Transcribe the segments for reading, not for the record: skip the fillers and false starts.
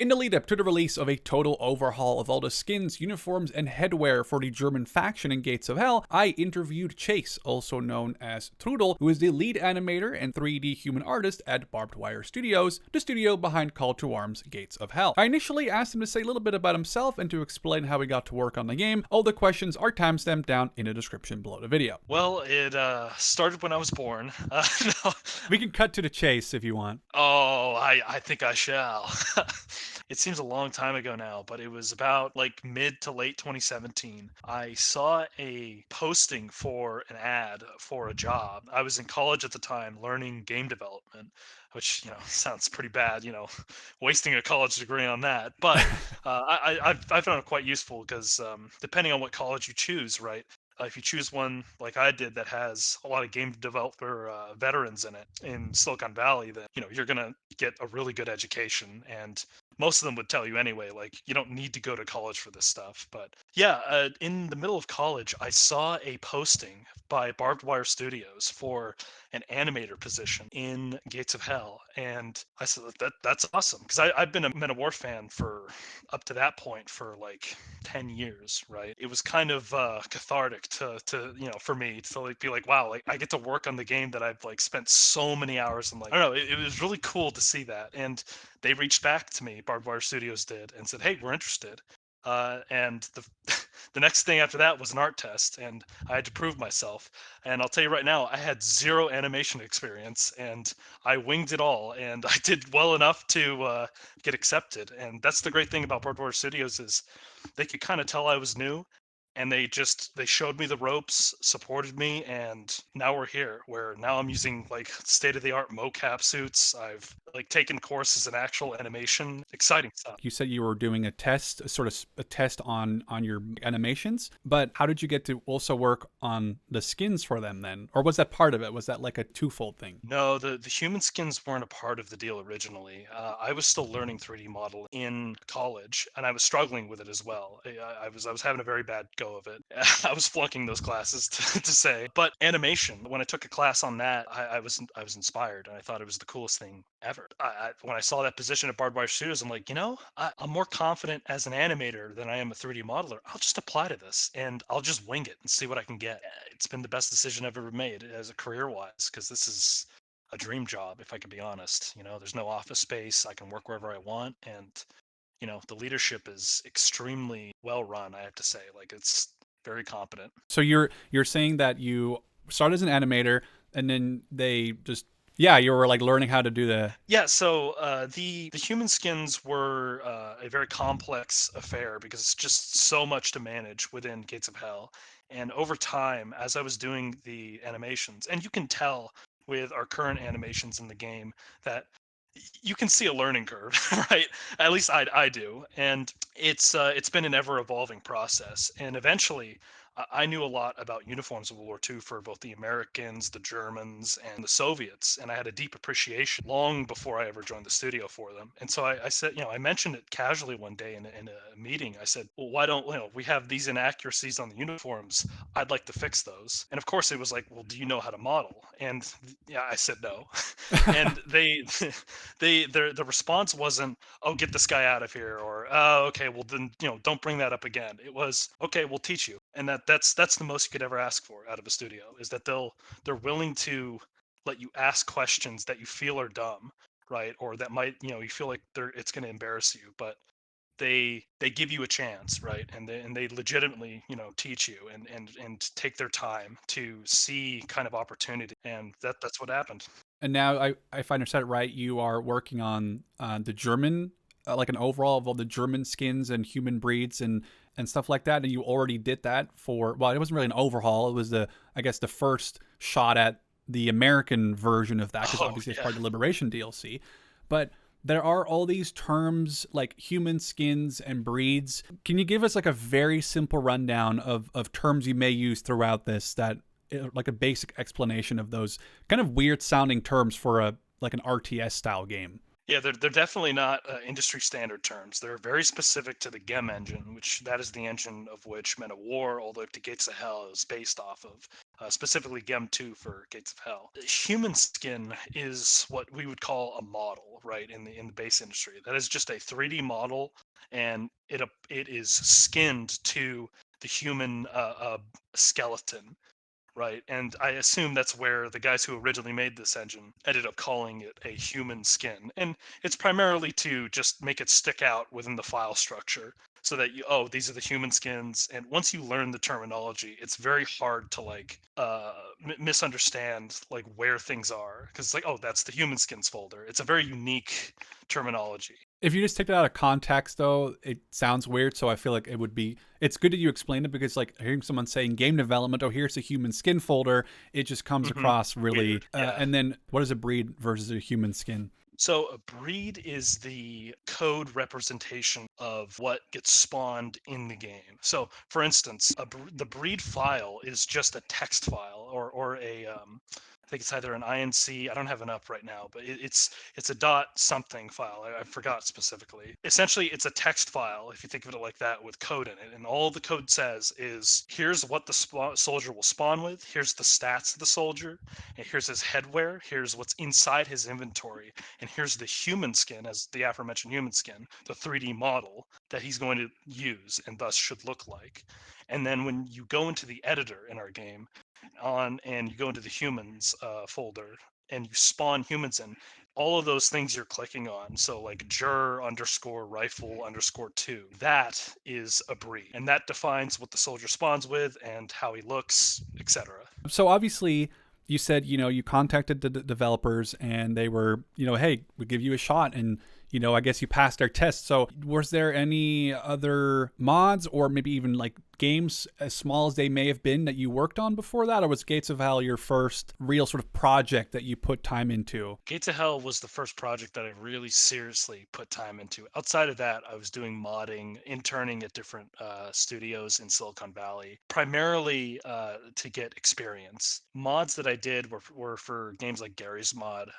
In the lead up to the release of a total overhaul of all the skins, uniforms, and headwear for the German faction in Gates of Hell, I interviewed Chase, also known as Trudel, who is the lead animator and 3D human artist at Barbedwire Studios, the studio behind Call to Arms Gates of Hell. I initially asked him to say a little bit about himself and to explain how he got to work on the game. All the questions are timestamped down in the description below the video. Well, it started when I was born. No. We can cut to the chase if you want. Oh, I think I shall. It seems a long time ago now, but it was about like mid to late 2017. I saw a posting for an ad for a job. I was in college at the time learning game development, which, sounds pretty bad, wasting a college degree on that. But I found it quite useful because depending on what college you choose, right? If you choose one like I did that has a lot of game developer veterans in it in Silicon Valley, then you're gonna get a really good education, and most of them would tell you anyway, like you don't need to go to college for this stuff. But yeah, in the middle of college, I saw a posting by Barbedwire Studios for an animator position in Gates of Hell, and I said that's awesome because I've been a Men of War fan for up to that point for like 10 years, right? It was kind of cathartic to for me to like be like, wow, like I get to work on the game that I've like spent so many hours and like I don't know, it was really cool to see that. And they reached back to me, Barbed Wire Studios did, and said, hey, we're interested. And the the next thing after that was an art test, and I had to prove myself. And I'll tell you right now, I had zero animation experience, and I winged it all, and I did well enough to get accepted. And that's the great thing about Barbed Studios is they could kind of tell I was new, and they showed me the ropes, supported me, and now we're here. Where now I'm using like state of the art mocap suits. I've like taken courses in actual animation. Exciting stuff. You said you were doing a test, sort of a test on your animations, but how did you get to also work on the skins for them then? Or was that part of it? Was that like a twofold thing? No, the human skins weren't a part of the deal originally. I was still learning 3D model in college, and I was struggling with it as well. I was having a very bad go of it. I was flunking those classes to say. But animation, when I took a class on that, I was inspired, and I thought it was the coolest thing ever. When I saw that position at Barbed Wire Studios, I'm like, I'm more confident as an animator than I am a 3D modeler. I'll just apply to this, and I'll just wing it and see what I can get. It's been the best decision I've ever made as a career wise because this is a dream job, if I can be honest. There's no office space. I can work wherever I want. And, the leadership is extremely well run, I have to say. Like it's very competent. So you're saying that you started as an animator and then they just, yeah, you were like learning how to do the. Yeah, so the human skins were a very complex affair because it's just so much to manage within Gates of Hell. And over time, as I was doing the animations, and you can tell with our current animations in the game that you can see a learning curve, right? At least I do, and it's been an ever evolving process. And eventually, I knew a lot about uniforms of World War II for both the Americans, the Germans, and the Soviets, and I had a deep appreciation long before I ever joined the studio for them. And so I said, I mentioned it casually one day in a meeting. I said, well, why don't we have these inaccuracies on the uniforms? I'd like to fix those. And of course, it was like, well, do you know how to model? And yeah, I said no. And the response wasn't, oh, get this guy out of here, or oh, okay, well then don't bring that up again. It was, okay, we'll teach you. And that's the most you could ever ask for out of a studio, is that they're willing to let you ask questions that you feel are dumb, right? Or that might, you feel like it's going to embarrass you, but they give you a chance, right? And they legitimately teach you and take their time to see kind of opportunity, and that's what happened. And now, if I understand it right, you are working on the German, like an overall of all the German skins and human breeds and stuff like that. And you already did that for, well, it wasn't really an overhaul. It was I guess the first shot at the American version of that because Oh obviously it's yeah. part of the Liberation DLC. But there are all these terms like human skins and breeds. Can you give us like a very simple rundown of terms you may use throughout this, that like a basic explanation of those kind of weird sounding terms for a like an RTS style game? Yeah, they're definitely not industry standard terms. They're very specific to the GEM engine, which that is the engine of which Men of War, all the way up to Gates of Hell, is based off of. specifically Gem 2 for Gates of Hell. Human skin is what we would call a model, right, in the base industry. That is just a 3D model, and it is skinned to the human skeleton, right? And I assume that's where the guys who originally made this engine ended up calling it a human skin. And it's primarily to just make it stick out within the file structure so that you, oh, these are the human skins. And once you learn the terminology, it's very hard to like misunderstand like where things are, because it's like, oh, that's the human skins folder. It's a very unique terminology. If you just take it out of context, though, it sounds weird. So I feel like it's good that you explained it, because like hearing someone saying game development, oh, here's a human skin folder, it just comes across really. Weird. Yeah. And then what is a breed versus a human skin? So a breed is the code representation of what gets spawned in the game. So, for instance, the breed file is just a text file, or a I think it's either an INC. I don't have it up right now, but it's a dot something file. I forgot specifically. Essentially, it's a text file if you think of it like that, with code in it, and all the code says is, here's what the soldier will spawn with. Here's the stats of the soldier, and here's his headwear. Here's what's inside his inventory, and here's the human skin, as the aforementioned human skin, the 3D model that he's going to use and thus should look like. And then when you go into the editor in our game and you go into the humans folder and you spawn humans in, all of those things you're clicking on, so like jur underscore rifle underscore 2, that is a breed, and that defines what the soldier spawns with and how he looks, etc. So obviously, you said, you contacted the developers and they were, hey, we'll give you a shot. And, I guess you passed our test. So was there any other mods or maybe even like games, as small as they may have been, that you worked on before that? Or was Gates of Hell your first real sort of project that you put time into? Gates of Hell was the first project that I really seriously put time into. Outside of that, I was doing modding, interning at different studios in Silicon Valley, primarily to get experience. Mods that I did were for games like Gary's Mod.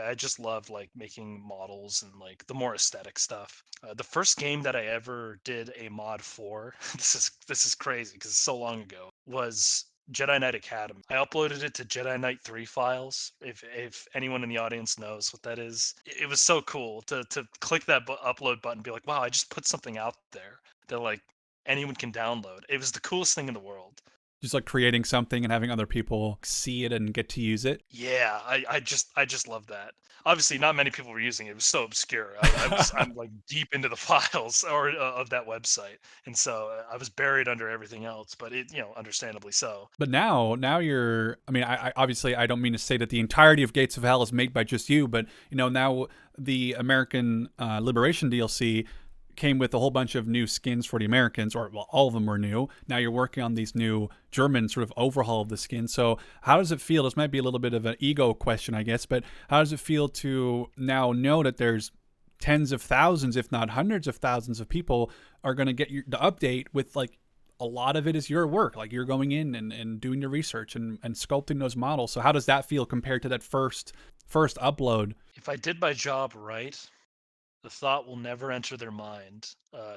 I just love like making models and like the more aesthetic stuff. The first game that I ever did a mod for, this is crazy because it's so long ago, was Jedi Knight Academy. I uploaded it to Jedi Knight 3 files. If anyone in the audience knows what that is, it was so cool to click that upload button and be like, wow, I just put something out there that like anyone can download. It was the coolest thing in the world. Just like creating something and having other people see it and get to use it. Yeah, I just love that. Obviously, not many people were using it. It was so obscure. I'm like deep into the files or of that website, and so I was buried under everything else. But it, understandably so. But now you're, I mean, I obviously, I don't mean to say that the entirety of Gates of Hell is made by just you, but now the American Liberation DLC came with a whole bunch of new skins for the Americans, or well, all of them were new. Now you're working on these new German sort of overhaul of the skin. So how does it feel? This might be a little bit of an ego question, I guess, but how does it feel to now know that there's tens of thousands, if not hundreds of thousands of people are going to get the update with like, a lot of it is your work. Like you're going in and doing your research and sculpting those models. So how does that feel compared to that first upload? If I did my job right, the thought will never enter their mind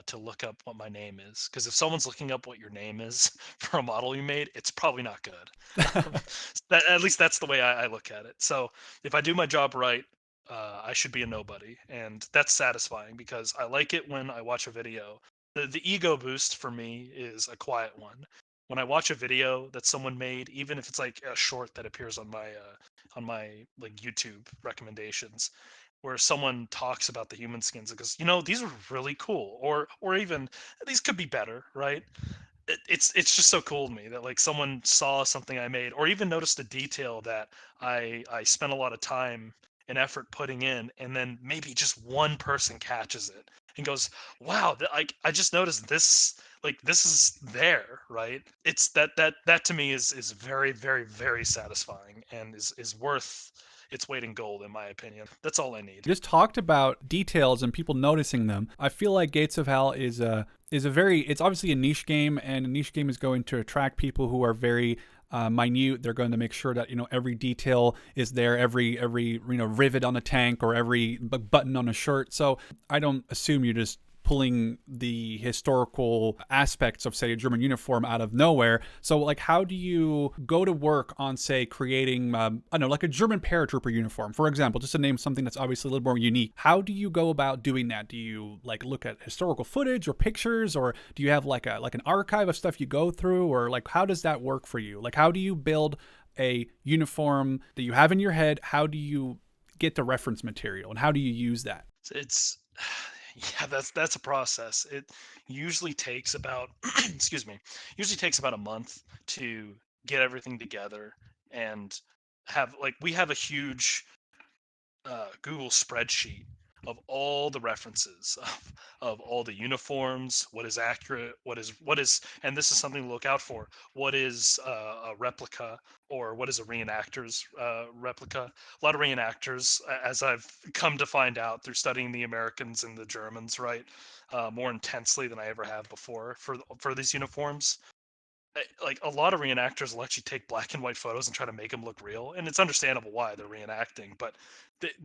to look up what my name is. Because if someone's looking up what your name is for a model you made, it's probably not good. At least that's the way I look at it. So if I do my job right, I should be a nobody. And that's satisfying because I like it when I watch a video. The ego boost for me is a quiet one. When I watch a video that someone made, even if it's like a short that appears on my like YouTube recommendations, where someone talks about the human skins because these are really cool, or even these could be better, right? It's just so cool to me that like someone saw something I made, or even noticed a detail that I spent a lot of time and effort putting in, and then maybe just one person catches it and goes, wow, I just noticed this, like this is there, right? It's that to me is very, very, very satisfying, and is worth its weight in gold, in my opinion. That's all I need. You just talked about details and people noticing them. I feel like Gates of Hell is a very, it's obviously a niche game, and a niche game is going to attract people who are very minute. They're going to make sure that every detail is there, every rivet on a tank or every button on a shirt. So I don't assume you just pulling the historical aspects of, say, a German uniform out of nowhere. So, like, how do you go to work on, say, creating, I don't know, like a German paratrooper uniform, for example, just to name something that's obviously a little more unique? How do you go about doing that? Do you like look at historical footage or pictures, or do you have like an archive of stuff you go through, or like how does that work for you? Like, how do you build a uniform that you have in your head? How do you get the reference material, and how do you use that? It's yeah, that's a process. It usually takes about excuse me, usually takes about a month to get everything together and have like we have a huge Google spreadsheet of all the references of all the uniforms, what is accurate, what is, and this is something to look out for. What is a replica, or what is a reenactor's replica? A lot of reenactors, as I've come to find out through studying the Americans and the Germans, right, more intensely than I ever have before for these uniforms. Like a lot of reenactors will actually take black and white photos and try to make them look real, and it's understandable why they're reenacting, but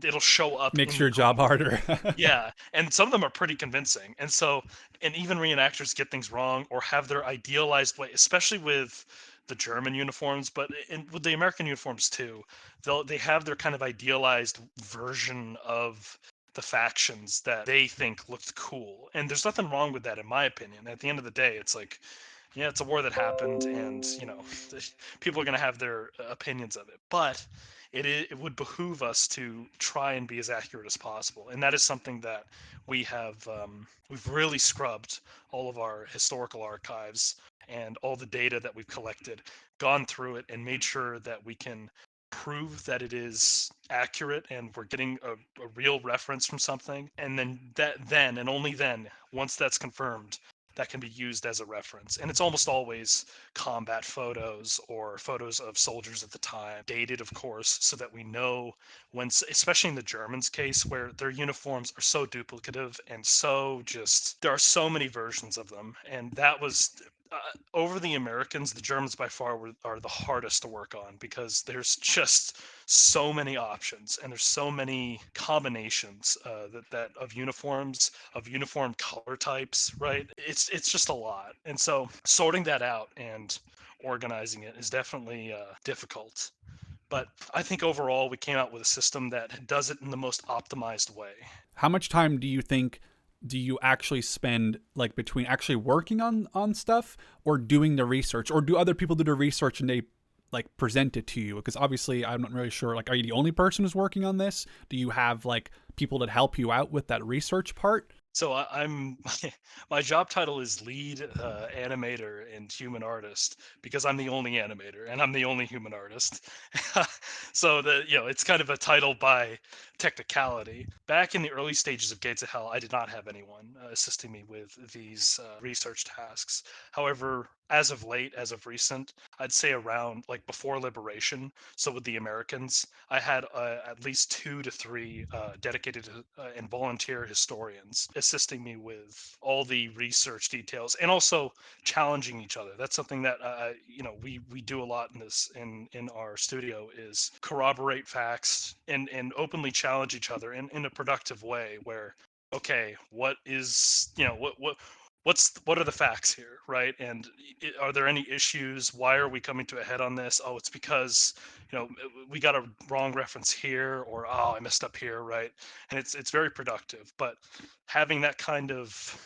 it'll show up Makes in your your job Google. harder. Yeah, and some of them are pretty convincing, and so, and even reenactors get things wrong or have their idealized way, especially with the German uniforms, but with the American uniforms too. They have their kind of idealized version of the factions that they think looked cool, and there's nothing wrong with that in my opinion. At the end of the day, it's like, yeah, it's a war that happened, and people are going to have their opinions of it. But it would behoove us to try and be as accurate as possible, and that is something that we've really scrubbed all of our historical archives and all the data that we've collected, gone through it, and made sure that we can prove that it is accurate and we're getting a real reference from something, and then and only then, once that's confirmed, that can be used as a reference. And it's almost always combat photos or photos of soldiers at the time, dated, of course, so that we know when, especially in the Germans' case, where their uniforms are so duplicative and so just, there are so many versions of them. And that was. Over the Americans, the Germans by far are the hardest to work on because there's just so many options and there's so many combinations that of uniforms, of uniform color types, right? It's just a lot, and so sorting that out and organizing it is definitely difficult. But I think overall we came out with a system that does it in the most optimized way. How much time do you think do you actually spend, like, between actually working on stuff or doing the research, or do other people do the research and they like present it to you? Because obviously I'm not really sure, like, are you the only person who's working on this? Do you have like people that help you out with that research part? So I'm my job title is lead animator and human artist because I'm the only animator and I'm the only human artist. So it's kind of a title by technicality. Back in the early stages of Gates of Hell, I did not have anyone assisting me with these research tasks. However, as of late, as of recent, I'd say around like before Liberation. So with the Americans, I had at least 2 to 3 dedicated and volunteer historians assisting me with all the research details and also challenging each other. That's something that we do a lot in this in our studio is corroborate facts and openly challenge each other in a productive way. Where okay, what is what are the facts here, right? And are there any issues? Why are we coming to a head on this? Oh, it's because we got a wrong reference here, or oh, I messed up here, right? And it's very productive. But having that kind of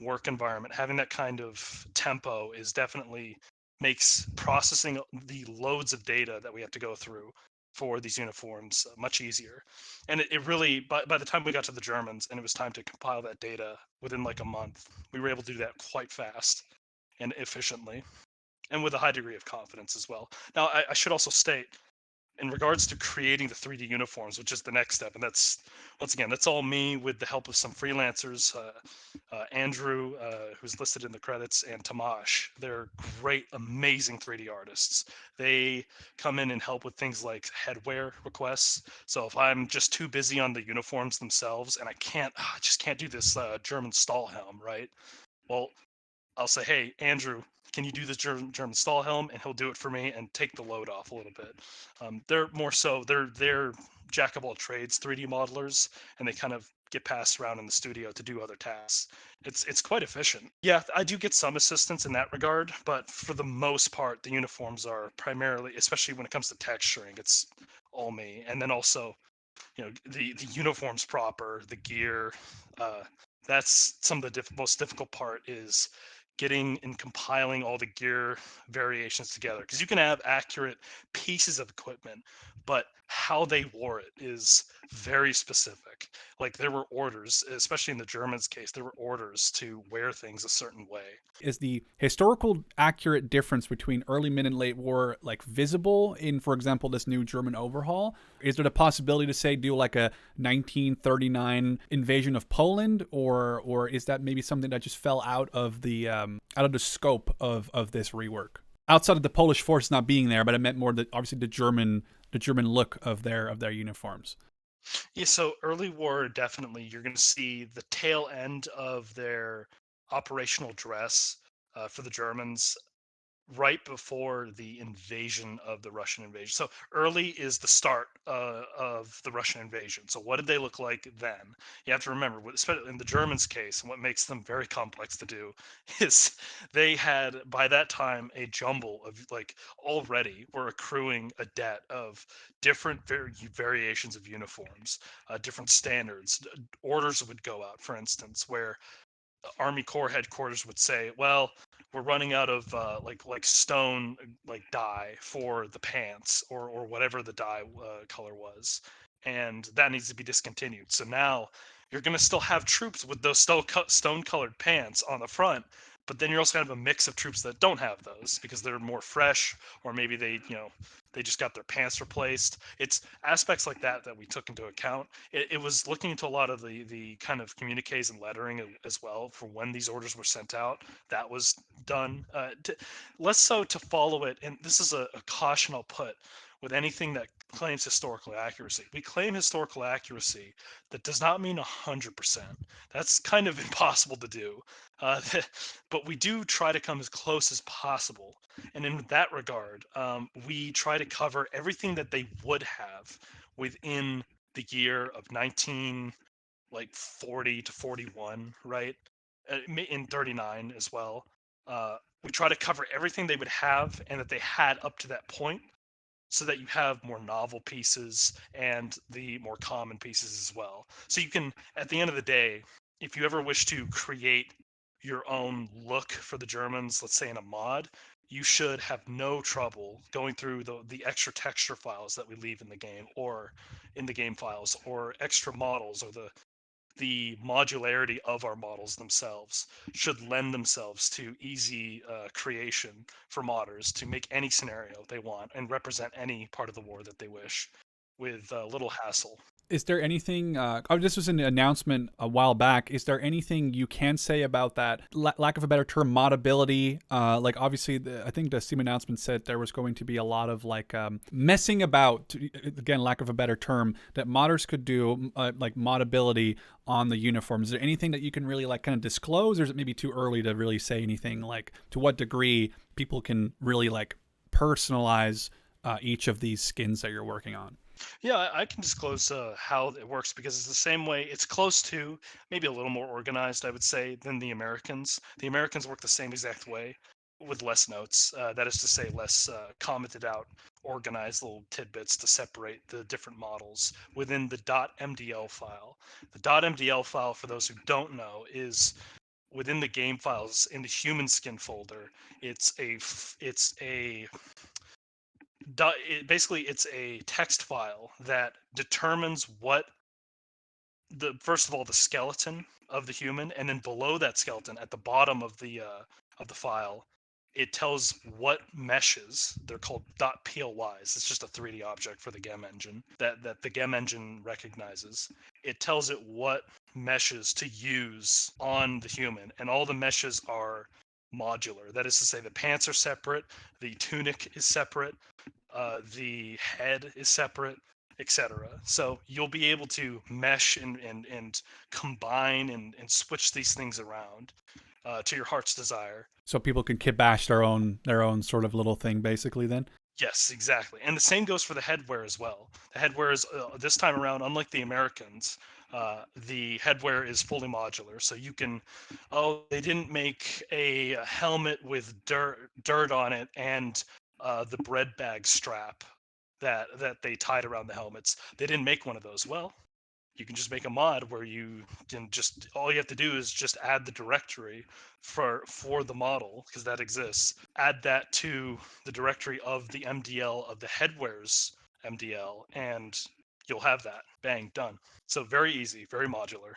work environment, having that kind of tempo is definitely makes processing the loads of data that we have to go through for these uniforms much easier. And it really, by the time we got to the Germans and it was time to compile that data within like a month, we were able to do that quite fast and efficiently and with a high degree of confidence as well. Now, I should also state, in regards to creating the 3D uniforms, which is the next step, and that's once again that's all me with the help of some freelancers, Andrew, who's listed in the credits, and Tamash. They're great, amazing 3D artists. They come in and help with things like headwear requests. So if I'm just too busy on the uniforms themselves and I just can't do this German Stahlhelm, right? Well, I'll say, hey, Andrew, can you do the German stall helm? And he'll do it for me and take the load off a little bit. They're more so, they're jack of all trades 3D modelers, and they kind of get passed around in the studio to do other tasks. It's quite efficient. Yeah, I do get some assistance in that regard, but for the most part, the uniforms are primarily, especially when it comes to texturing, it's all me. And then also, the uniforms proper, the gear. Uh, that's some of the most difficult part is getting and compiling all the gear variations together, because you can have accurate pieces of equipment, but how they wore it is very specific. Like there were orders, especially in the Germans case, there were orders to wear things a certain way. Is the historical accurate difference between early, mid, and late war like visible in, for example, this new German overhaul? Is there the possibility to say do like a 1939 invasion of Poland, or is that maybe something that just fell out of the scope of this rework? Outside of the Polish force not being there, but I meant more that obviously the German look of their uniforms. Yeah, so early war, definitely, you're going to see the tail end of their operational dress for the Germans right before the invasion of the Russian invasion. So early is the start of the Russian invasion. So what did they look like then? You have to remember, especially in the Germans' case, and what makes them very complex to do is they had by that time a jumble of like already were accruing a debt of different variations of uniforms, different standards. Orders would go out, for instance, where Army Corps headquarters would say, "Well, we're running out of like stone like dye for the pants or whatever the dye color was, and that needs to be discontinued." So now you're going to still have troops with those stone colored pants on the front, but then you're also going to have a mix of troops that don't have those because they're more fresh, or maybe they just got their pants replaced. It's aspects like that we took into account. It was looking into a lot of the kind of communiques and lettering as well for when these orders were sent out. That was done. Less so to follow it, and this is a caution I'll put with anything that claims historical accuracy. We claim historical accuracy. That does not mean 100%. That's kind of impossible to do. Uh, but we do try to come as close as possible. And in that regard, we try to cover everything that they would have within the year of 19 like 40 to 41, right? In 39 as well. We try to cover everything they would have and that they had up to that point, so that you have more novel pieces and the more common pieces as well. So you can, at the end of the day, if you ever wish to create your own look for the Germans, let's say in a mod, you should have no trouble going through the extra texture files that we leave in the game, or in the game files, or extra models, or the modularity of our models themselves should lend themselves to easy creation for modders to make any scenario they want and represent any part of the war that they wish with little hassle. Is there anything? This was an announcement a while back. Is there anything you can say about that? Lack of a better term, modability. Like obviously, I think the Steam announcement said there was going to be a lot of like messing about. Again, lack of a better term, that modders could do, like modability on the uniforms. Is there anything that you can really like kind of disclose, or is it maybe too early to really say anything? Like to what degree people can really like personalize each of these skins that you're working on? Yeah, I can disclose how it works because it's the same way. It's close to, maybe a little more organized, I would say, than the Americans. The Americans work the same exact way with less notes. That is to say, less commented out, organized little tidbits to separate the different models within the .mdl file. The .mdl file, for those who don't know, is within the game files in the human skin folder. Basically it's a text file that determines what the first of all the skeleton of the human, and then below that skeleton at the bottom of the file, it tells what meshes. They're called .plys. It's just a 3D object for the gem engine that the gem engine recognizes. It tells it what meshes to use on the human, and all the meshes are modular. That is to say, the pants are separate, the tunic is separate, the head is separate, etc. So you'll be able to mesh and combine and switch these things around. to your heart's desire. So people can kibash their own sort of little thing, basically. Then. Yes, exactly. And the same goes for the headwear as well. The headwear is this time around, unlike the Americans, the headwear is fully modular. So you can, oh, they didn't make a helmet with dirt on it and the bread bag strap that they tied around the helmets. They didn't make one of those. Well, you can just make a mod where you can just all you have to do is just add the directory for the model because that exists. Add that to the directory of the MDL of the headwear's MDL, and you'll have that. Bang, done. So very easy, very modular.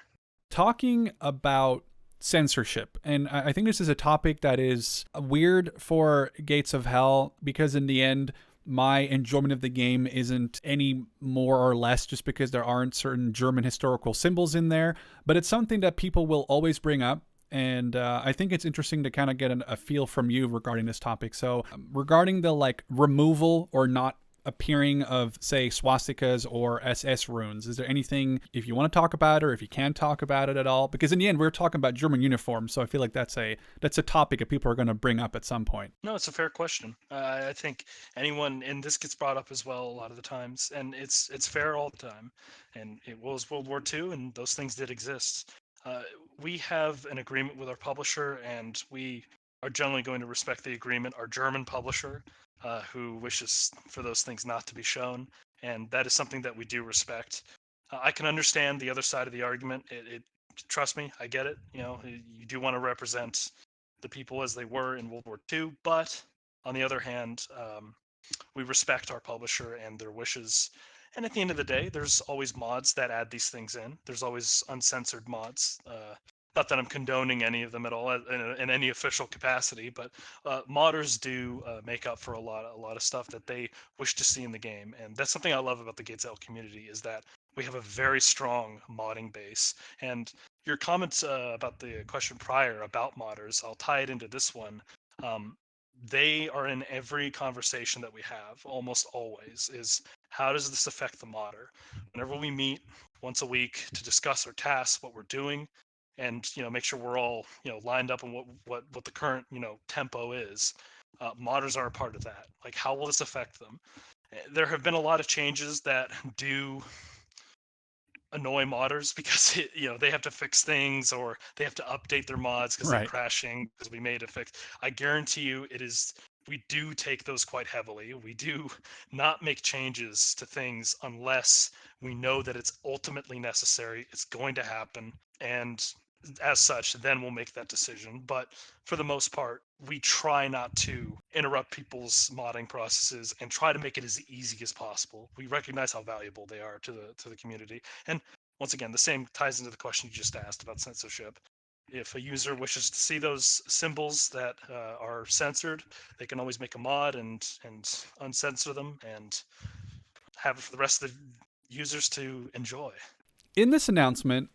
Talking about censorship, and I think this is a topic that is weird for Gates of Hell because in the end my enjoyment of the game isn't any more or less just because there aren't certain German historical symbols in there, but it's something that people will always bring up. And I think it's interesting to kind of get a feel from you regarding this topic. So, regarding the like removal or not appearing of, say, swastikas or SS runes, is there anything, if you want to talk about it or if you can talk about it at all? Because in the end, we're talking about German uniforms, so I feel like that's a topic that people are going to bring up at some point. No, it's a fair question. I think anyone, and this gets brought up as well a lot of the times, and it's fair all the time. And it was World War II, and those things did exist. We have an agreement with our publisher, and we are generally going to respect the agreement. Our German publisher, who wishes for those things not to be shown, and that is something that we do respect. I can understand the other side of the argument. Trust me, I get it. You know, you do want to represent the people as they were in World War II. But on the other hand, we respect our publisher and their wishes. And at the end of the day, there's always mods that add these things in. There's always uncensored mods. Not that I'm condoning any of them at all in any official capacity, but modders do make up for a lot of stuff that they wish to see in the game, and that's something I love about the Gates L community is that we have a very strong modding base. And your comments about the question prior about modders, I'll tie it into this one. Um, they are in every conversation that we have, almost always, is how does this affect the modder? Whenever we meet once a week to discuss our tasks, what we're doing, and make sure we're all lined up on what the current tempo is. Modders are a part of that. Like, how will this affect them? There have been a lot of changes that do annoy modders because they have to fix things or they have to update their mods because they're Right. crashing because we made a fix. I guarantee you we do take those quite heavily. We do not make changes to things unless we know that it's ultimately necessary, it's going to happen, and as such then we'll make that decision. But for the most part, we try not to interrupt people's modding processes and try to make it as easy as possible. We recognize how valuable they are to the community. And once again, the same ties into the question you just asked about censorship. If a user wishes to see those symbols that are censored, they can always make a mod and uncensor them and have it for the rest of the users to enjoy. In this announcement,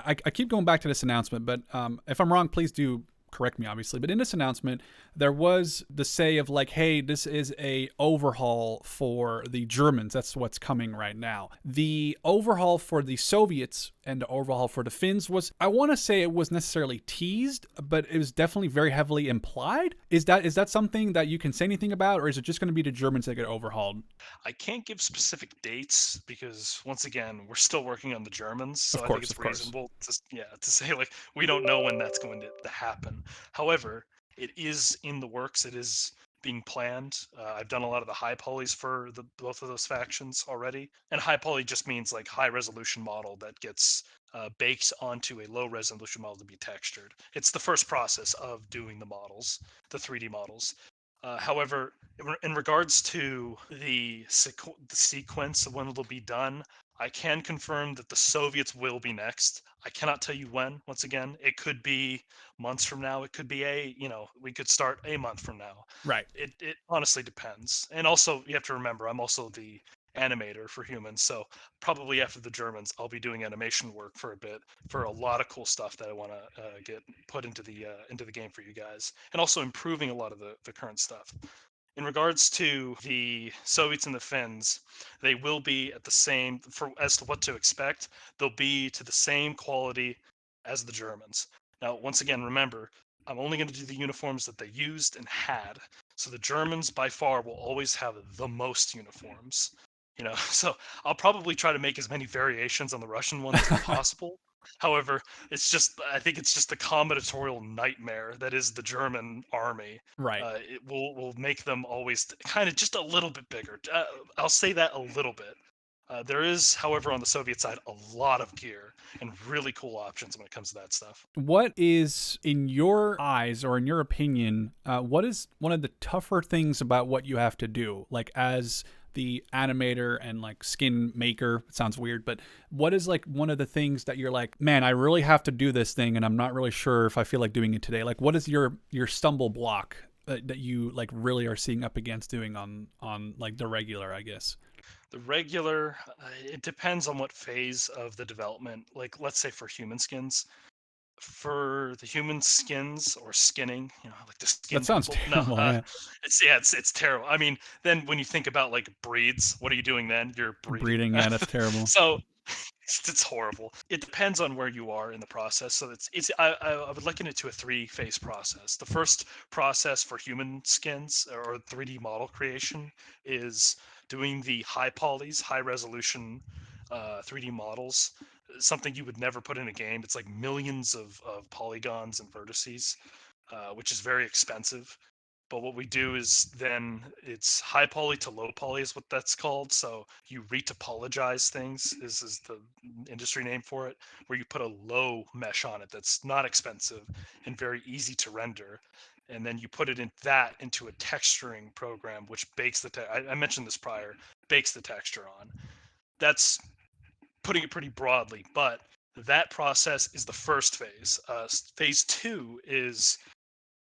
I keep going back to this announcement, but if I'm wrong, please do correct me, obviously. But in this announcement, there was the say of like, hey, this is a overhaul for the Germans. That's what's coming right now. The overhaul for the Soviets and the overhaul for the Finns was, I want to say it was necessarily teased, but it was definitely very heavily implied. Is that something that you can say anything about, or is it just going to be the Germans that get overhauled? I can't give specific dates because once again, we're still working on the Germans, so Of I think course, it's of course. reasonable to say like we don't know when that's going to happen. However, it is in the works. It is being planned. I've done a lot of the high polys for both of those factions already, and high poly just means like high resolution model that gets baked onto a low resolution model to be textured. It's the first process of doing the models, the 3D models. However, in regards to the sequence of when it'll be done, I can confirm that the Soviets will be next. I cannot tell you when. Once again, it could be months from now. It could be we could start a month from now. Right. It honestly depends. And also, you have to remember, I'm also the animator for humans, so probably after the Germans, I'll be doing animation work for a bit for a lot of cool stuff that I want to get put into the game for you guys, and also improving a lot of the current stuff. In regards to the Soviets and the Finns, they will be at the same for as to what to expect. They'll be to the same quality as the Germans. Now, once again, remember I'm only going to do the uniforms that they used and had. So the Germans by far will always have the most uniforms. So I'll probably try to make as many variations on the Russian ones as possible. However, I think it's just the combinatorial nightmare that is the German army. Right. It will make them always kind of just a little bit bigger. I'll say that a little bit. There is, however, on the Soviet side, a lot of gear and really cool options when it comes to that stuff. What is, in your eyes or in your opinion, what is one of the tougher things about what you have to do? Like, as the animator and like skin maker, it sounds weird, but what is like one of the things that you're like, man, I really have to do this thing and I'm not really sure if I feel like doing it today? Like, what is your stumble block that you like really are seeing up against doing on like the regular, I guess? The regular, it depends on what phase of the development. Like, let's say for human skins, for the human skins or skinning, like the That skin sounds people. No, terrible. Yeah. it's terrible. I mean, then when you think about like breeds, what are you doing then? You're breeding. Breeding. Yeah, that's terrible. So it's horrible. It depends on where you are in the process. So I would liken it to a three-phase process. The first process for human skins or 3D model creation is doing the high polys, high resolution 3D models. Something you would never put in a game. It's like millions of polygons and vertices, which is very expensive. But what we do is then it's high poly to low poly is what that's called. So you retopologize things is the industry name for it, where you put a low mesh on it that's not expensive and very easy to render. And then you put it into a texturing program, which bakes I mentioned this prior, bakes the texture on. That's putting it pretty broadly, but that process is the first phase. Phase two is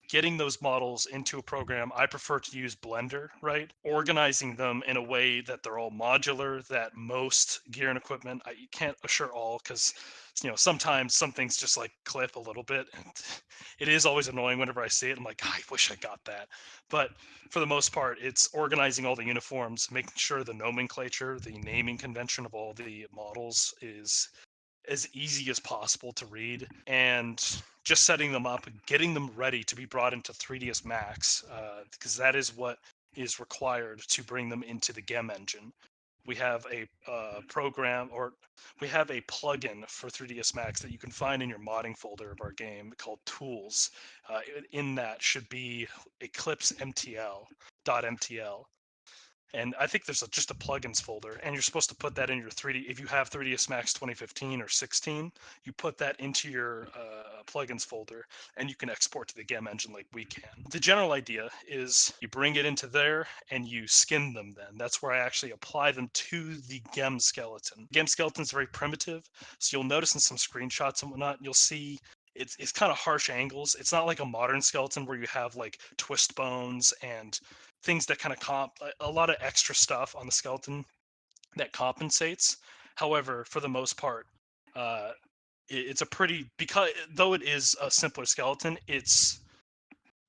getting those models into a program. I prefer to use Blender, right? Organizing them in a way that they're all modular, that most gear and equipment, you can't assure all because, sometimes some things just like clip a little bit. And it is always annoying whenever I see it. I'm like, I wish I got that. But for the most part, it's organizing all the uniforms, making sure the nomenclature, the naming convention of all the models is as easy as possible to read, and just setting them up, getting them ready to be brought into 3ds Max, because that is what is required to bring them into the GEM engine. We have a program, or we have a plugin for 3ds Max that you can find in your modding folder of our game called Tools. In that should be Eclipse MTL.mtl, and I think there's just a plugins folder, and you're supposed to put that in your 3D. If you have 3ds Max 2015 or 16, you put that into your plugins folder, and you can export to the GEM engine like we can. The general idea is you bring it into there, and you skin them then. That's where I actually apply them to the GEM skeleton. GEM skeleton is very primitive, so you'll notice in some screenshots and whatnot, you'll see it's kind of harsh angles. It's not like a modern skeleton where you have like twist bones and things that kind of a lot of extra stuff on the skeleton that compensates. However, for the most part, uh, it's a pretty, because though it is a simpler skeleton, it's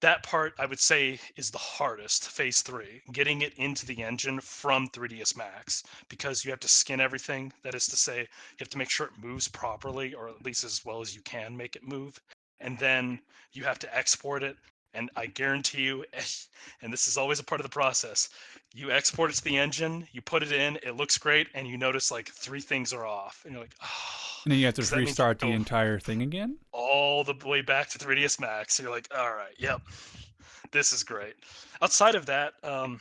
that part I would say is the hardest. Phase three, getting it into the engine from 3ds Max, because you have to skin everything. That is to say, you have to make sure it moves properly, or at least as well as you can make it move, and then you have to export it. And I guarantee you, and this is always a part of the process, you export it to the engine, you put it in, it looks great, and you notice like three things are off, and you're like, oh, And then you have to because that means you restart the go entire thing again. all the way back to 3ds Max. So you're like, all right, yep, this is great. Outside of that, I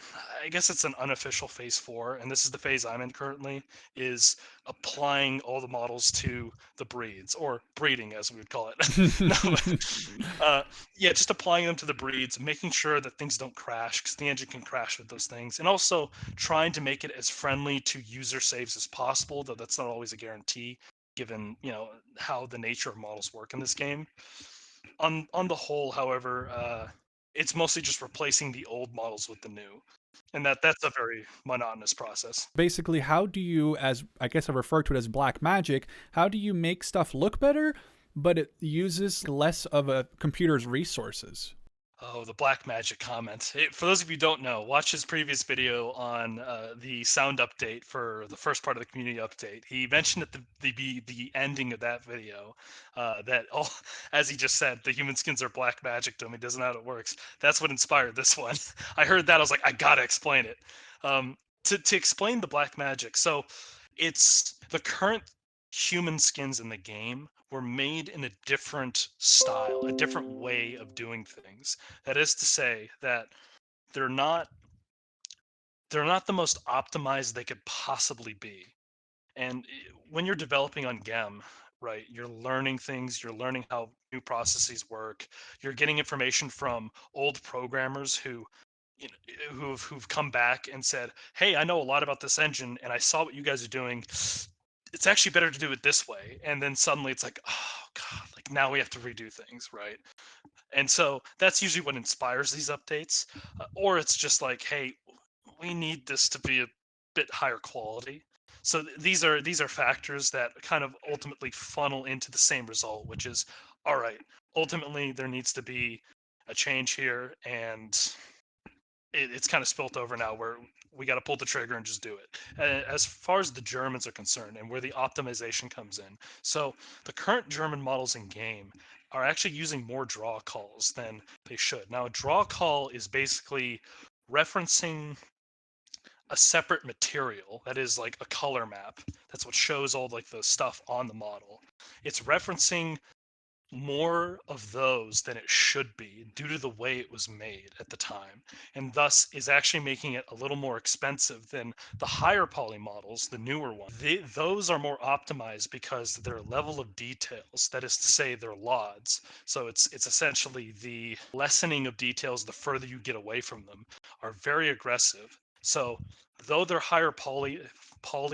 guess it's an unofficial phase four, and this is the phase I'm in currently, is applying all the models to the breeds, or breeding as we would call it. No, yeah, just applying them to the breeds, making sure that things don't crash, because the engine can crash with those things, and also trying to make it as friendly to user saves as possible, though that's not always a guarantee given how the nature of models work in this game. On the whole, however, it's mostly just replacing the old models with the new, and that's a very monotonous process. Basically, how do you, as I guess I refer to it as black magic, how do you make stuff look better, but it uses less of a computer's resources? Oh, the black magic comment. For those of you who don't know, watch his previous video on the sound update for the first part of the community update. He mentioned at the ending of that video that, oh, as he just said, the human skins are black magic to him. He doesn't know how it works. That's what inspired this one. I heard that. I was like, I gotta explain it. To explain the black magic. So it's the current human skins in the game were made in a different style, a different way of doing things. That is to say that they're not they're not the most optimized they could possibly be. And when you're developing on GEM, right, you're learning things, you're learning how new processes work, you're getting information from old programmers who who've come back and said, "Hey, I know a lot about this engine, and I saw what you guys are doing. It's actually better to do it this way." And then suddenly it's like, "Oh God, like now we have to redo things, right?" And so that's usually what inspires these updates, or it's just like, "Hey, we need this to be a bit higher quality." So these are factors that kind of ultimately funnel into the same result, which is, all right, ultimately there needs to be a change here, and it's kind of spilt over now where we got to pull the trigger and just do it. As far as the Germans are concerned and where the optimization comes in, so the current German models in game are actually using more draw calls than they should. Now, a draw call is basically referencing a separate material that is like a color map. That's what shows all like the stuff on the model. It's referencing more of those than it should be due to the way it was made at the time, and thus is actually making it a little more expensive than the higher poly models, the newer ones. Those are more optimized because their level of details, that is to say, their LODs. So it's essentially the lessening of details the further you get away from them, are very aggressive. So though they're higher poly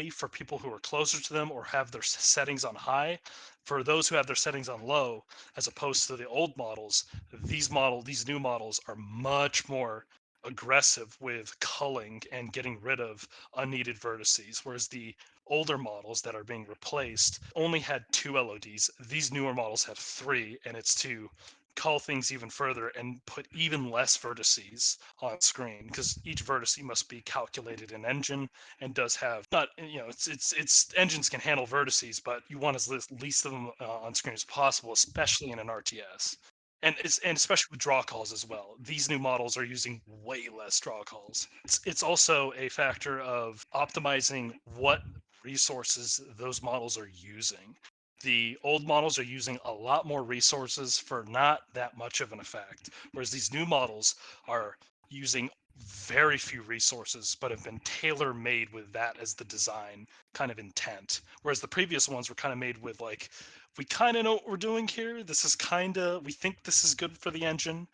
for people who are closer to them or have their settings on high, for those who have their settings on low, as opposed to the old models, these new models are much more aggressive with culling and getting rid of unneeded vertices, whereas the older models that are being replaced only had 2 LODs. These newer models have 3, and it's to cull things even further and put even less vertices on screen, because each vertice must be calculated in engine and does have not, it's engines can handle vertices, but you want as least of them on screen as possible, especially in an RTS. And especially with draw calls as well. These new models are using way less draw calls. It's also a factor of optimizing what resources those models are using. The old models are using a lot more resources for not that much of an effect, whereas these new models are using very few resources, but have been tailor made with that as the design kind of intent. Whereas the previous ones were kind of made with like, we kind of know what we're doing here. This is kind of, we think this is good for the engine.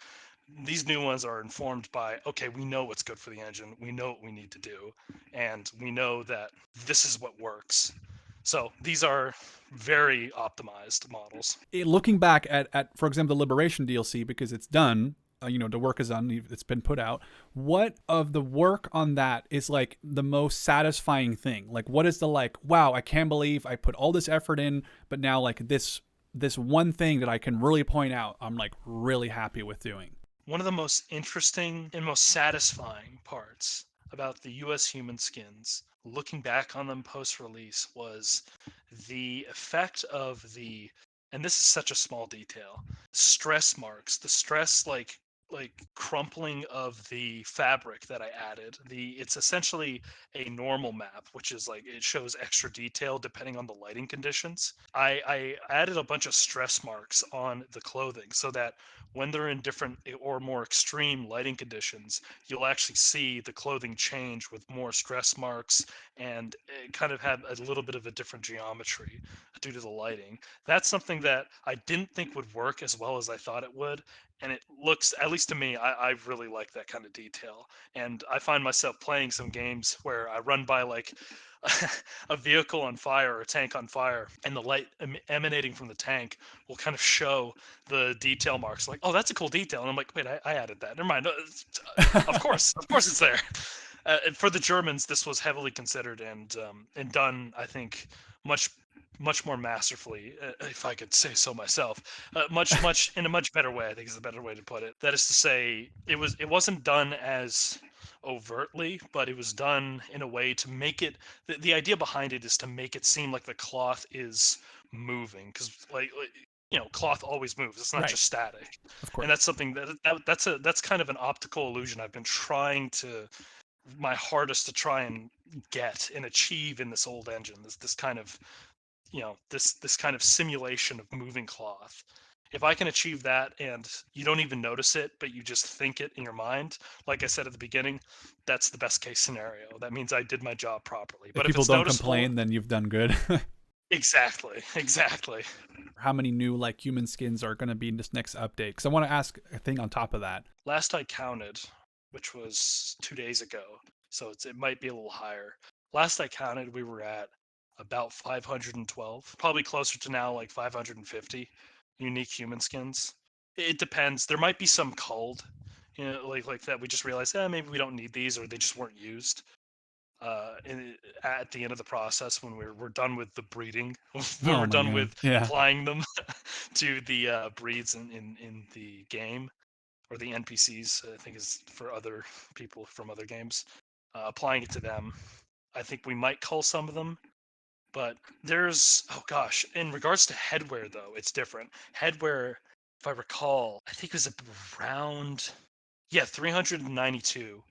These new ones are informed by, okay, we know what's good for the engine. We know what we need to do. And we know that this is what works. So these are very optimized models. Looking back at for example the Liberation DLC, because it's done, the work is done, it's been put out. What of the work on that is like the most satisfying thing? Like, what is the like, wow, I can't believe I put all this effort in, but now like this one thing that I can really point out, I'm like really happy with doing. One of the most interesting and most satisfying parts about the US human skins, looking back on them post release, was the effect of and this is such a small detail, stress marks, the stress like crumpling of the fabric that I added. It's essentially a normal map, which is like it shows extra detail depending on the lighting conditions. I added a bunch of stress marks on the clothing so that when they're in different or more extreme lighting conditions, you'll actually see the clothing change with more stress marks, and it kind of had a little bit of a different geometry due to the lighting. That's something that I didn't think would work as well as I thought it would. And it looks, at least to me, I really like that kind of detail. And I find myself playing some games where I run by like a vehicle on fire or a tank on fire, and the light emanating from the tank will kind of show the detail marks. Like, oh, that's a cool detail. And I'm like, wait, I added that. Never mind. Of course, it's there. For the Germans, this was heavily considered and done, I think, much much more masterfully, if I could say so myself. Much in a much better way, I think is the better way to put it. That is to say, it wasn't done as overtly, but it was done in a way to make it. The idea behind it is to make it seem like the cloth is moving, because cloth always moves. It's not Right. just static, Of and course. that's something that's kind of an optical illusion I've been trying to my hardest to try and get and achieve in this old engine. This kind of this kind of simulation of moving cloth. If I can achieve that and you don't even notice it, but you just think it in your mind, like I said at the beginning, that's the best case scenario. That means I did my job properly. If But if people it's don't noticeable, complain, then you've done good. exactly, exactly. How many new like human skins are going to be in this next update? Because I want to ask a thing on top of that. Last I counted, which was 2 days ago, so it might be a little higher. Last I counted, we were at about 512, probably closer to now like 550 unique human skins. It depends. There might be some culled, like that. We just realized, maybe we don't need these, or they just weren't used. At the end of the process, when we're done with the breeding, when Oh we're my done god. with Yeah. applying them to the breeds in the game, or the NPCs, I think is for other people from other games, applying it to them. I think we might cull some of them, but there's oh gosh, in regards to headwear though, it's different. Headwear, if I recall, I think it was around 392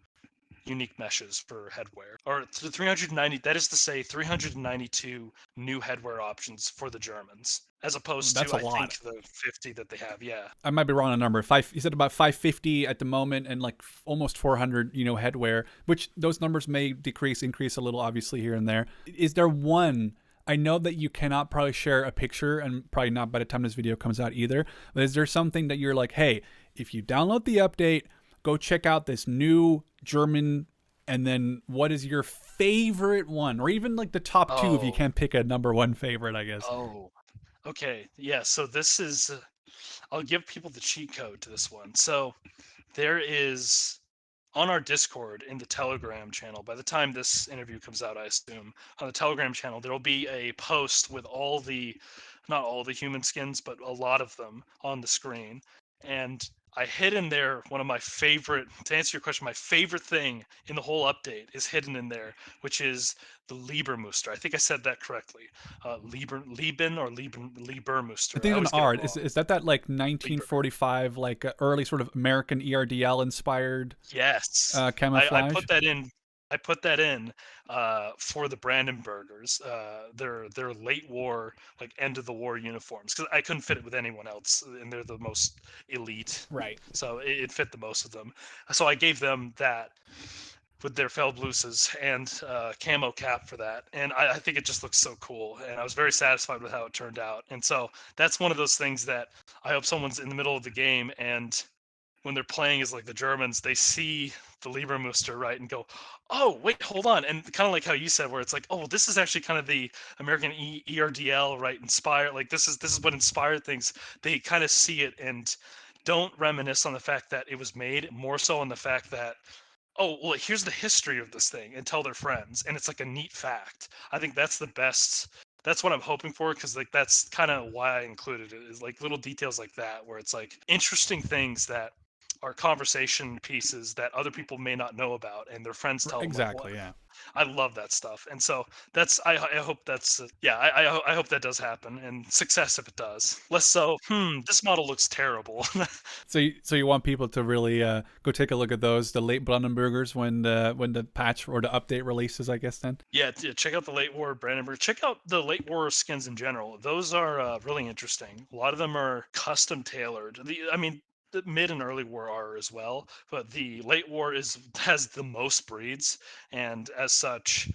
unique meshes for headwear, or 390. That is to say, 392 new headwear options for the Germans, as opposed That's to a I lot. think the 50 that they have. Yeah, I might be wrong on the number. Five. You said about 550 at the moment, and like almost 400. Headwear. Which those numbers may decrease, increase a little, obviously here and there. Is there one? I know that you cannot probably share a picture, and probably not by the time this video comes out either. But is there something that you're like, hey, if you download the update, go check out this new German, and then what is your favorite one, or even like the top two if you oh can't pick a number one favorite, I guess. oh okay, yeah, so this is I'll give people the cheat code to this one. So there is on our Discord in the Telegram channel, by the time this interview comes out, I assume, on the Telegram channel, there will be a post with not all the human skins, but a lot of them on the screen. And I hid in there one of my favorite, to answer your question, my favorite thing in the whole update is hidden in there, which is the Liebermuster. I think I said that correctly. I Liebermuster. I think it's an always get it R. wrong. Is that like Lieber. 1945, like early sort of American ERDL inspired Yes, I camouflage? put that in. I put that in for the Brandenburgers, their late war, like end of the war uniforms, because I couldn't fit it with anyone else, and they're the most elite, Right. so it fit the most of them. So I gave them that with their Feldbluses and camo cap for that, and I think it just looks so cool, and I was very satisfied with how it turned out. And so that's one of those things that I hope someone's in the middle of the game and when they're playing as like the Germans, they see the Liebermuster, right, and go, "Oh, wait, hold on," and kind of like how you said, where it's like, "Oh, this is actually kind of the American ERDL, right? Inspired, like this is what inspired things." They kind of see it and don't reminisce on the fact that it was made, more so on the fact that, oh, well, here's the history of this thing, and tell their friends, and it's like a neat fact. I think that's the best. That's what I'm hoping for, because like that's kind of why I included it, is like little details like that, where it's like interesting things that are conversation pieces that other people may not know about, and their friends tell them like, "What?" Exactly. Yeah. I love that stuff, and so that's I hope that's I hope that does happen, and success if it does. Less so, this model looks terrible. So you want people to really go take a look at those, the late Brandenburgers, when the patch or the update releases, I guess then. Yeah, check out the late war Brandenburg. Check out the late war skins in general. Those are really interesting. A lot of them are custom tailored. I mean, the mid and early war are as well, but the late war is has the most breeds, and as such,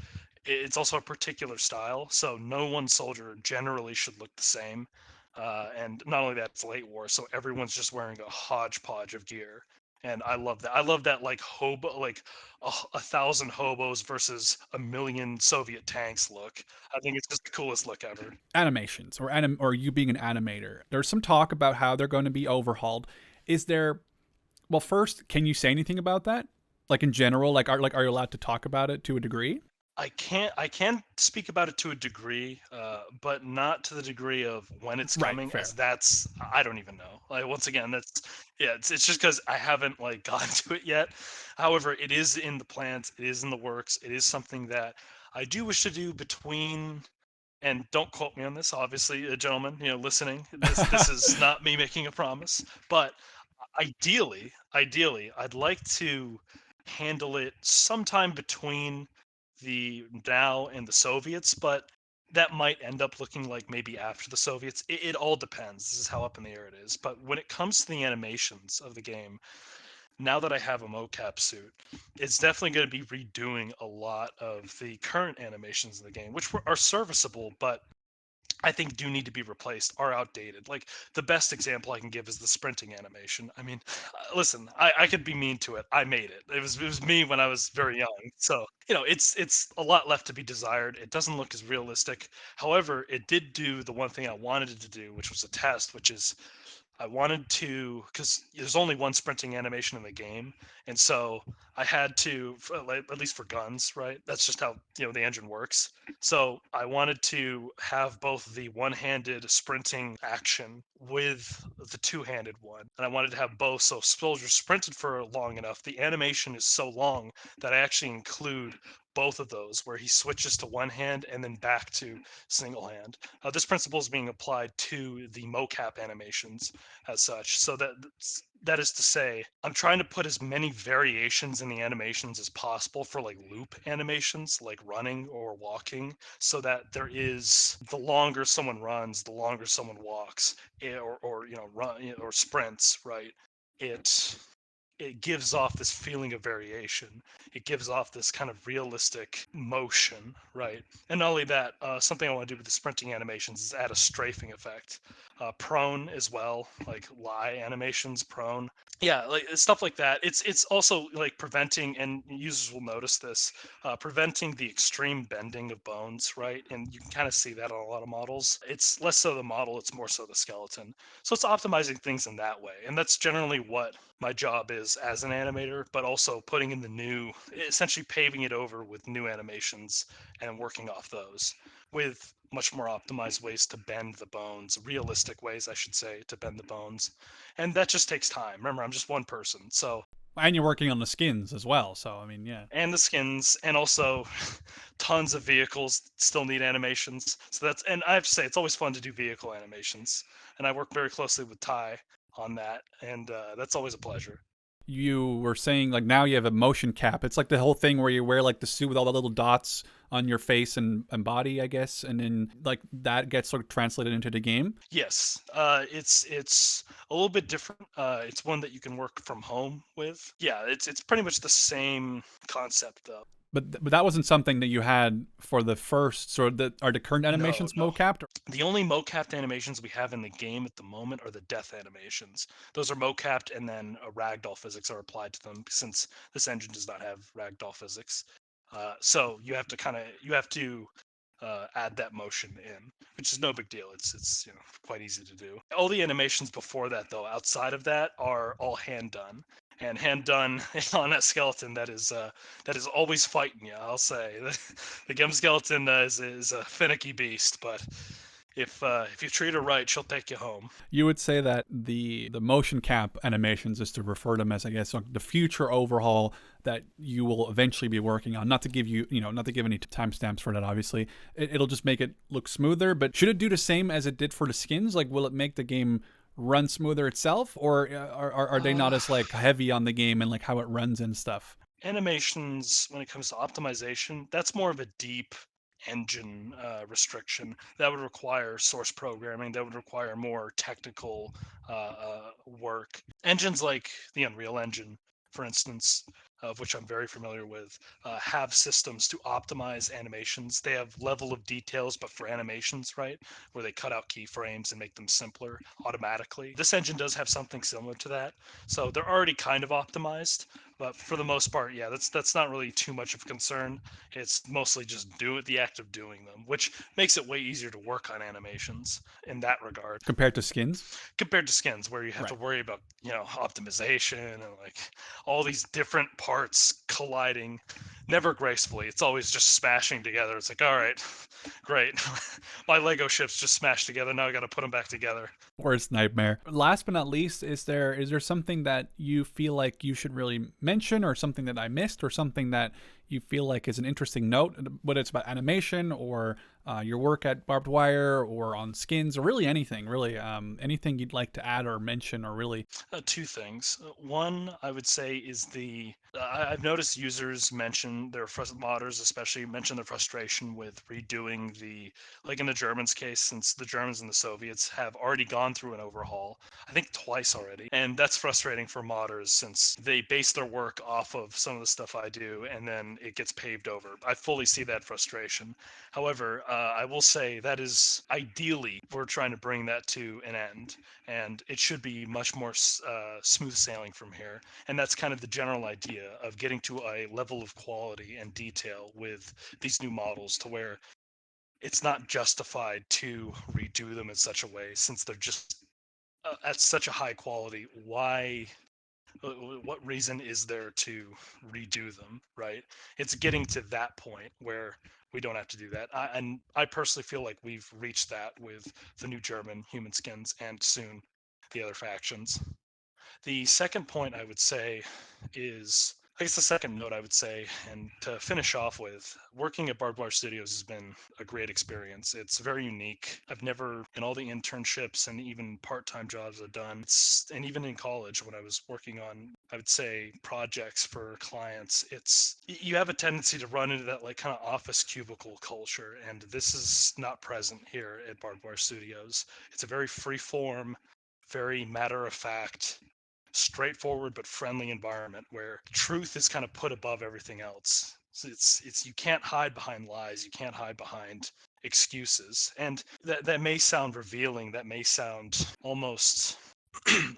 it's also a particular style. So no one soldier generally should look the same. And not only that, it's late war, so everyone's just wearing a hodgepodge of gear. And I love that. I love that like hobo, like a thousand hobos versus a million Soviet tanks look. I think it's just the coolest look ever. Animations or you being an animator. There's some talk about how they're going to be overhauled. Is there? Well, first, can you say anything about that? Like in general, like are you allowed to talk about it to a degree? I can speak about it to a degree, but not to the degree of when it's Right, coming, as fair. that's I don't even know. Like once again, that's yeah, it's just because I haven't like gotten to it yet. However, it is in the plans, it is in the works, it is something that I do wish to do between. And don't quote me on this, obviously, gentlemen, listening. This is not me making a promise, but ideally, I'd like to handle it sometime between the now and the Soviets, but that might end up looking like maybe after the Soviets. It all depends. This is how up in the air it is. But when it comes to the animations of the game, now that I have a mocap suit, it's definitely going to be redoing a lot of the current animations in the game, which are serviceable, but I think do need to be replaced, are outdated. Like the best example I can give is the sprinting animation. I mean, listen, I could be mean to it. I made it. It was me when I was very young. So it's a lot left to be desired. It doesn't look as realistic. However, it did do the one thing I wanted it to do, which was a test, which is I wanted to, because there's only one sprinting animation in the game, and so I had to, like, at least for guns, right? That's just how the engine works. So I wanted to have both the one-handed sprinting action with the two-handed one, and I wanted to have both. So soldiers sprinted for long enough. The animation is so long that I actually include both of those, where he switches to one hand and then back to single hand. This principle is being applied to the mocap animations as such. So that is to say, I'm trying to put as many variations in the animations as possible for like loop animations, like running or walking, so that there is the longer someone runs, the longer someone walks, or run or sprints, right? It it gives off this feeling of variation. It gives off this kind of realistic motion, right? And not only that, something I want to do with the sprinting animations is add a strafing effect. Prone as well, like lie animations, prone. Yeah, like stuff like that. It's also like preventing, and users will notice this, preventing the extreme bending of bones, right? And you can kind of see that on a lot of models. It's less so the model, it's more so the skeleton. So it's optimizing things in that way, and that's generally what my job is as an animator, but also putting in the new, essentially paving it over with new animations and working off those with much more optimized ways to bend the bones, realistic ways, I should say, to bend the bones. And that just takes time. Remember, I'm just one person. So, And you're working on the skins as well, so I mean, yeah. and the skins, and also tons of vehicles still need animations. So and I have to say, it's always fun to do vehicle animations. And I work very closely with Ty on that. And that's always a pleasure. You were saying like now you have a motion cap. It's like the whole thing where you wear like the suit with all the little dots on your face and body, I guess, and then like that gets sort of translated into the game. Yes, it's a little bit different. It's one that you can work from home with. Yeah, it's pretty much the same concept though. But that wasn't something that you had for the first sort of are the current No, animations no. mocapped? The only mocapped animations we have in the game at the moment are the death animations. Those are mocapped, and then ragdoll physics are applied to them since this engine does not have ragdoll physics. So you have to add that motion in, which is no big deal. It's quite easy to do. All the animations before that, though, outside of that, are all hand done, and hand done on a skeleton that is always fighting you. I'll say the gem skeleton is a finicky beast, but if you treat her right, she'll take you home. You would say that the motion cap animations is to refer to them as, I guess, like the future overhaul that you will eventually be working on. Not to give not to give any timestamps for that. Obviously, it'll just make it look smoother. But should it do the same as it did for the skins? Like, will it make the game run smoother itself, or are they not Uh, as like heavy on the game and like how it runs and stuff? Animations, when it comes to optimization, that's more of a deep engine restriction that would require source programming, that would require more technical work. Engines like the Unreal Engine, for instance, of which I'm very familiar with, have systems to optimize animations. They have level of details, but for animations, right, where they cut out keyframes and make them simpler automatically. This engine does have something similar to that, so they're already kind of optimized. But for the most part, yeah, that's not really too much of a concern. It's mostly just the act of doing them, which makes it way easier to work on animations in that regard Compared to skins? compared to skins, where you have to Right. worry about optimization and like all these different parts colliding, never gracefully. It's always just smashing together. It's like, all right, great. My Lego ships just smashed together. Now I got to put them back together. Worst nightmare. Last but not least, is there something that you feel like you should really mention, or something that I missed, or something that you feel like is an interesting note, whether it's about animation or your work at Barbed Wire or on skins, or really anything, really anything you'd like to add or mention, or really. Two things. One, I would say, is I've noticed users mention modders especially mention their frustration with redoing like in the Germans' case, since the Germans and the Soviets have already gone through an overhaul, I think twice already. And that's frustrating for modders since they base their work off of some of the stuff I do, and then it gets paved over. I fully see that frustration. However, I will say that is ideally, we're trying to bring that to an end, and it should be much more smooth sailing from here. And that's kind of the general idea of getting to a level of quality and detail with these new models to where it's not justified to redo them in such a way, since they're just at such a high quality. What reason is there to redo them, right? It's getting to that point where we don't have to do that. And I personally feel like we've reached that with the new German human skins and soon the other factions. The second point I would say is, I guess the second note I would say, and to finish off with, working at Barbedwire Studios has been a great experience. It's very unique. I've never, in all the internships and even part-time jobs I've done, and even in college when I was working on, I would say, projects for clients, you have a tendency to run into that like kind of office cubicle culture, and this is not present here at Barbedwire Studios. It's a very free form, very matter of fact, straightforward but friendly environment where truth is kind of put above everything else. So it's you can't hide behind lies, you can't hide behind excuses. And that may sound revealing, that may sound almost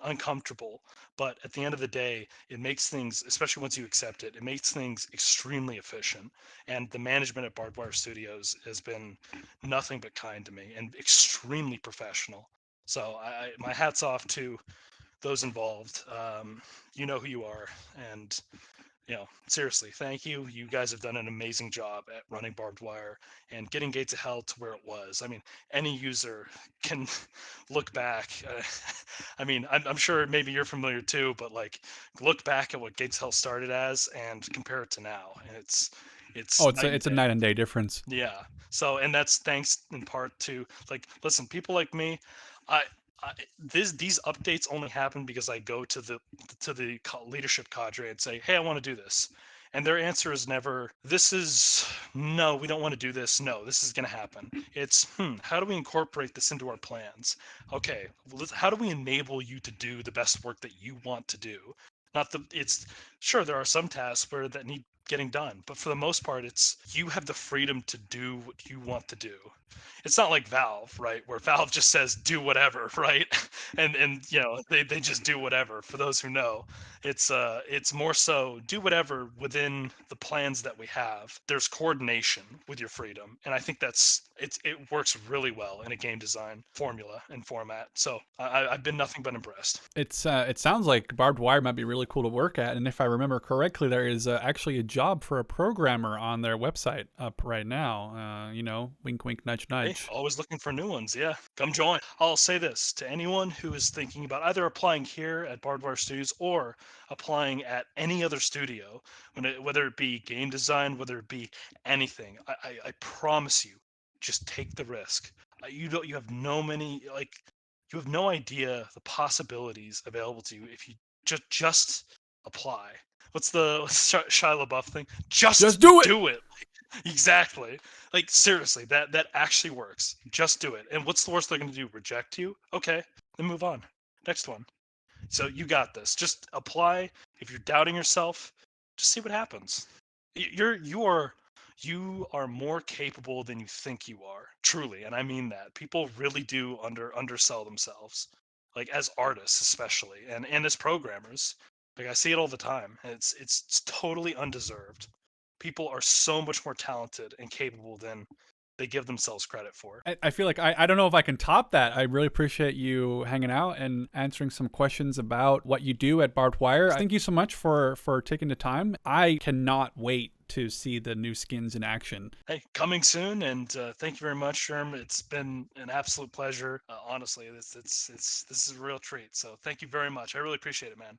uncomfortable, but at the end of the day, it makes things, especially once you accept it, it makes things extremely efficient. And the management at Barbedwire Studios has been nothing but kind to me and extremely professional. So my hat's off to those involved. You know who you are, and seriously, thank you. You guys have done an amazing job at running Barbed Wire and getting Gates of Hell to where it was. I mean, any user can look back. I mean, I'm sure maybe you're familiar too, but like, look back at what Gates of Hell started as and compare it to now, and it's Oh, night and it's a day. night and day difference. Yeah. So, and that's thanks in part to, like, listen, people like me, I, these updates only happen because I go to the leadership cadre and say, "Hey, I want to do this," and their answer is never, "This is no, we don't want to do this. No, this is going to happen." It's, how do we incorporate this into our plans? Okay, how do we enable you to do the best work that you want to do? Not the it's Sure, there are some tasks where that need getting done, but for the most part, it's you have the freedom to do what you want to do. It's not like Valve, right, where Valve just says do whatever, right? And they just do whatever. For those who know, it's more so do whatever within the plans that we have. There's coordination with your freedom, and I think it works really well in a game design formula and format. So I've been nothing but impressed. It sounds like Barbed Wire might be really cool to work at, and if I remember correctly, there is actually a job for a programmer on their website up right now. Wink, wink, nudge, Hey, nudge. always looking for new ones. Yeah, come join. I'll say this to anyone who is thinking about either applying here at Barbedwire Studios or applying at any other studio, whether it be game design, whether it be anything. I promise you, just take the risk. You have you have no idea the possibilities available to you if you just apply. What's Shia LaBeouf thing? Just Just do it. do it. Exactly. Like seriously, that actually works. Just do it. And what's the worst they're going to do? Reject you? Okay, then move on. Next one. So you got this. Just apply. If you're doubting yourself, just see what happens. You are more capable than you think you are. Truly, and I mean that. People really do undersell themselves. Like as artists especially and as programmers. Like I see it all the time. And it's totally undeserved. People are so much more talented and capable than they give themselves credit for. I feel like I don't know if I can top that. I really appreciate you hanging out and answering some questions about what you do at Barbed Wire. Thank you so much for taking the time. I cannot wait to see the new skins in action. Hey, coming soon, and thank you very much, Sherm. It's been an absolute pleasure. Honestly, this is a real treat. So thank you very much. I really appreciate it, man.